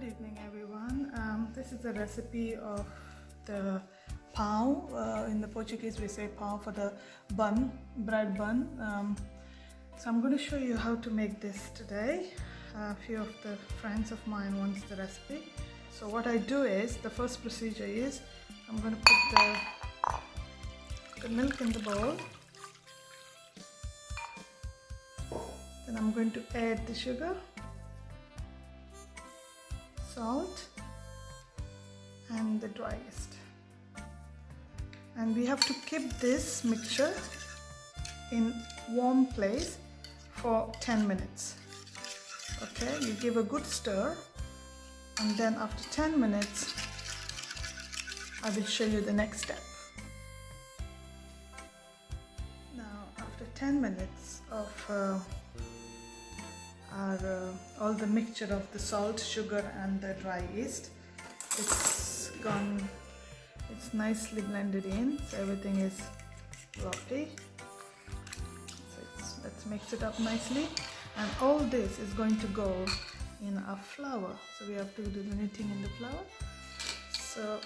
Good evening, everyone. This is a recipe of the pão. In the Portuguese, we say pão for the bun, bread bun. So I'm going to show you how to make this today. A few of the friends of mine wants the recipe. So what I do is, the first procedure is, I'm going to put the milk in the bowl. Then I'm going to add the sugar, salt and the dry yeast, and we have to keep this mixture in warm place for 10 minutes. Okay, you give a good stir, and then after 10 minutes I will show you the next step. Now after 10 minutes of all the mixture of the salt, sugar and the dry yeast, it's gone, it's nicely blended in, so everything is lovely. So let's mix it up nicely, and all this is going to go in a flour, so we have to do the knitting in the flour. So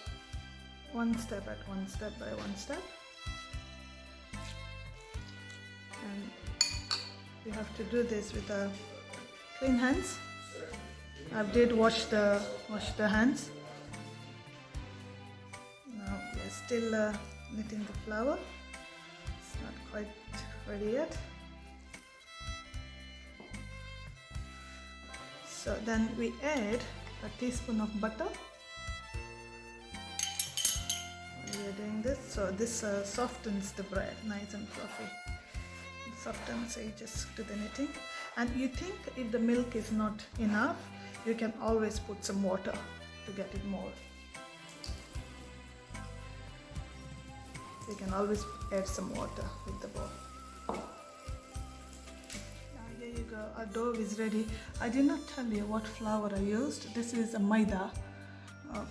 one step by one step, and we have to do this with a clean hands. I did wash the hands. Now we are still knitting the flour. It's not quite ready yet. So then we add a teaspoon of butter. We are doing this, so this softens the bread, nice and fluffy. It softens, so you just do the knitting. And you think if the milk is not enough, you can always put some water to get it more. You can always add some water with the bowl. Now here you go, our dough is ready. I did not tell you what flour I used. This is a maida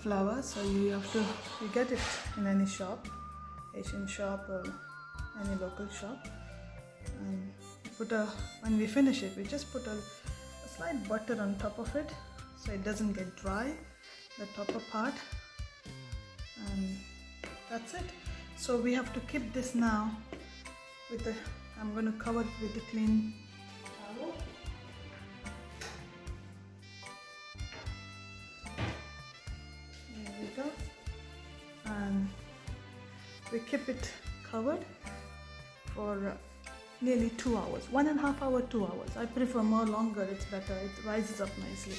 flour, so you get it in any shop, Asian shop or any local shop. And when we finish it, we just put a slight butter on top of it, so it doesn't get dry, the topper part, and that's it. So we have to keep this now with I'm going to cover it with a clean towel. There we go, and we keep it covered for nearly 2 hours, 1.5 hours, 2 hours. I prefer more longer, it's better, it rises up nicely.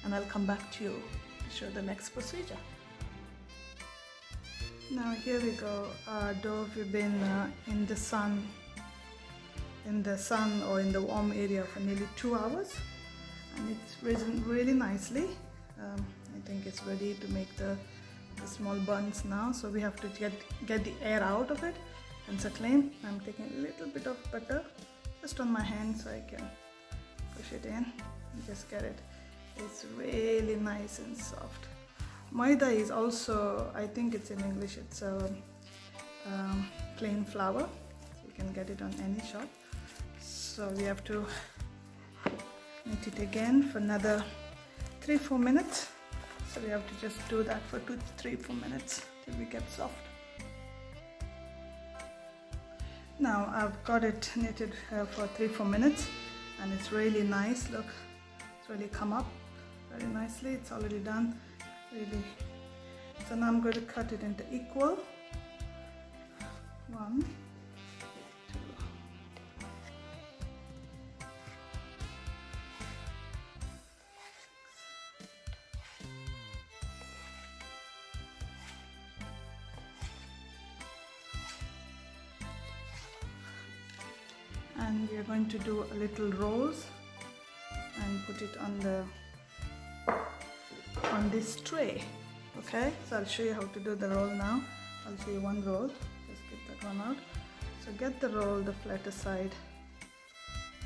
And I'll come back to you to show the next procedure. Now here we go, our dough, we've been in the sun or in the warm area for nearly 2 hours, and it's risen really nicely. I think it's ready to make the small buns now, so we have to get the air out of it and settle in. I'm taking a little bit of butter just on my hand so I can push it in and just get it. It's really nice and soft. Maida is also, I think it's in English, it's a plain flour, so you can get it on any shop. So we have to knit it again for another 3-4 minutes. So we have to just do that for 2-3-4 minutes till we get soft. Now I've got it knitted for 3-4 minutes, and it's really nice. Look, it's really come up very nicely. It's already done, really. So now I'm going to cut it into equal. 1, 2. And we are going to do a little rolls and put it on this tray. Okay, so I'll show you how to do the roll now. I'll show you one roll, just get that one out. So get the roll, the flatter side,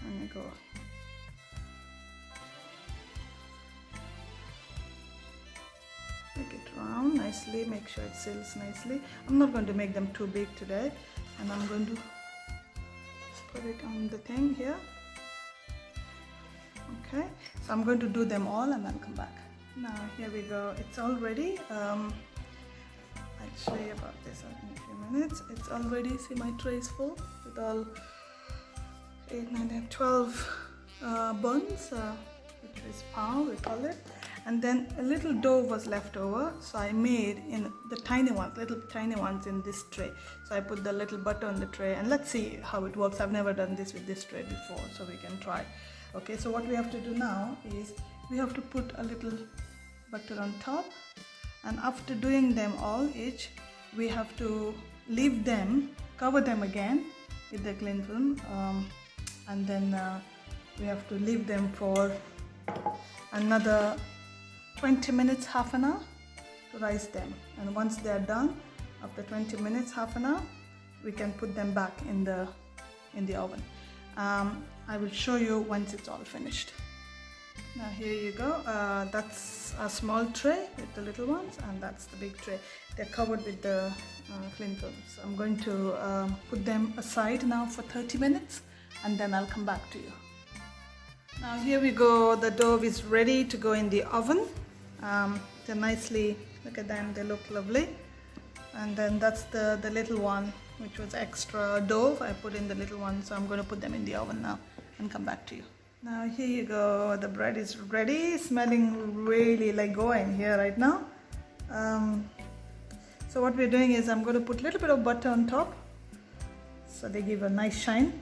and you go. Make it round nicely, make sure it seals nicely. I'm not going to make them too big today, and I'm going to put it on the thing here. Okay, so I'm going to do them all and then come back. Now here we go, it's all ready. I'll show you about this in a few minutes. It's all ready. See, my tray is full with all 8, 9, 10, 12 buns, which is pav we call it. And then a little dough was left over, so I made in the tiny ones, little tiny ones in this tray. So I put the little butter on the tray, and let's see how it works. I've never done this with this tray before, so we can try. Okay, so what we have to do now is we have to put a little butter on top, and after doing them all each, we have to leave them, cover them again with the cling film, and then we have to leave them for another 20 minutes, half an hour to rise them. And once they are done, after 20 minutes, half an hour, we can put them back in the oven. I will show you once it's all finished. Now here you go. That's a small tray with the little ones, and that's the big tray. They're covered with the cling film. So I'm going to put them aside now for 30 minutes, and then I'll come back to you. Now here we go, the dough is ready to go in the oven. They're nicely, look at them, they look lovely. And then that's the little one, which was extra dough. I put in the little one, so I'm going to put them in the oven now and come back to you. Now here you go, the bread is ready, smelling really like goan here right now. So what we're doing is I'm going to put a little bit of butter on top, so they give a nice shine.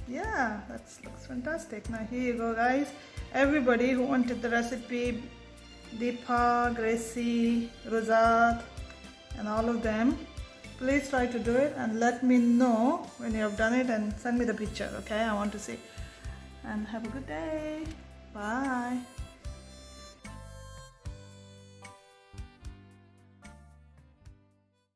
Yeah, that looks fantastic. Now here you go, guys. Everybody who wanted the recipe, Deepa, Gracie, Rosat, and all of them, please try to do it and let me know when you have done it and send me the picture, okay? I want to see. And have a good day.